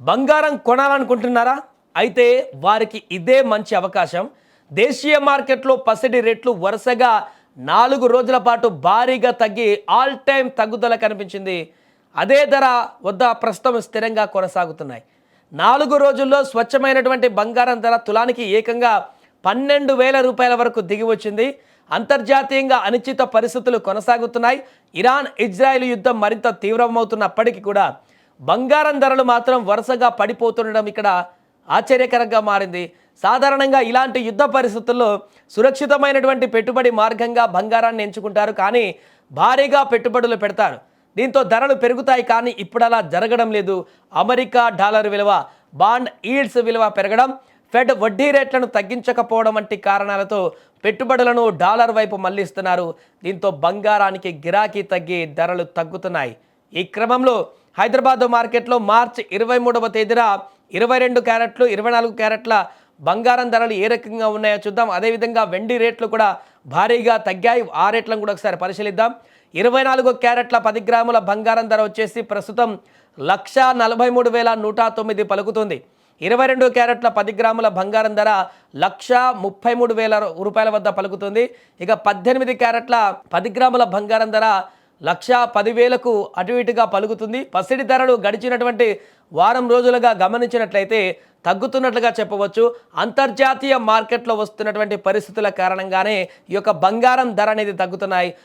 బంగారం కొనాలనుకుంటున్నారా? అయితే వారికి ఇదే మంచి అవకాశం. దేశీయ మార్కెట్లో పసిడి రేట్లు వరుసగా 4 రోజుల పాటు భారీగా తగ్గి ఆల్ టైమ్ తగ్గుదల కనిపించింది. అదే ధర వద్ద ప్రస్తుతం స్థిరంగా కొనసాగుతున్నాయి. 4 రోజుల్లో స్వచ్ఛమైనటువంటి బంగారం ధర తులానికి ఏకంగా 12,000 రూపాయల వరకు దిగి వచ్చింది. అంతర్జాతీయంగా అనిశ్చిత పరిస్థితులు కొనసాగుతున్నాయి. ఇరాన్ ఇజ్రాయెల్ యుద్ధం మరింత తీవ్రమవుతున్నప్పటికీ కూడా బంగారం ధరలు మాత్రం వరుసగా పడిపోతుండడం ఇక్కడ ఆశ్చర్యకరంగా మారింది. సాధారణంగా ఇలాంటి యుద్ధ పరిస్థితుల్లో సురక్షితమైనటువంటి పెట్టుబడి మార్గంగా బంగారాన్ని ఎంచుకుంటారు, కానీ భారీగా పెట్టుబడులు పెడతారు. దీంతో ధరలు పెరుగుతాయి, కానీ ఇప్పుడు అలా జరగడం లేదు. అమెరికా డాలర్ విలువ, బాండ్ ఈల్డ్స్ విలువ పెరగడం, ఫెడ్ వడ్డీ రేట్లను తగ్గించకపోవడం వంటి కారణాలతో పెట్టుబడులను డాలర్ వైపు మళ్లిస్తున్నారు. దీంతో బంగారానికి గిరాకీ తగ్గి ధరలు తగ్గుతున్నాయి. ఈ క్రమంలో హైదరాబాద్ మార్కెట్లో మార్చి 23వ తేదీన 22 క్యారెట్లు 24 క్యారెట్ల బంగారం ధరలు ఏ రకంగా ఉన్నాయో చూద్దాం. అదేవిధంగా వెండి రేట్లు కూడా భారీగా తగ్గాయి. ఆ రేట్లను కూడా ఒకసారి పరిశీలిద్దాం. 24 క్యారెట్ల 10 గ్రాముల బంగారం ధర వచ్చేసి ప్రస్తుతం 1,43,109 పలుకుతుంది. 22 క్యారెట్ల 10 గ్రాముల బంగారం ధర 1,33,000 రూపాయల వద్ద పలుకుతుంది. ఇక 18 క్యారెట్ల 10 గ్రాముల బంగారం ధర 1,10,000కు అటు ఇటుగా పలుకుతుంది. పసిడి ధరలు గడిచినటువంటి వారం రోజులుగా గమనించినట్లయితే తగ్గుతున్నట్లుగా చెప్పవచ్చు. అంతర్జాతీయ మార్కెట్లో వస్తున్నటువంటి పరిస్థితుల కారణంగానే ఈ యొక్క బంగారం ధర అనేది తగ్గుతున్నాయి.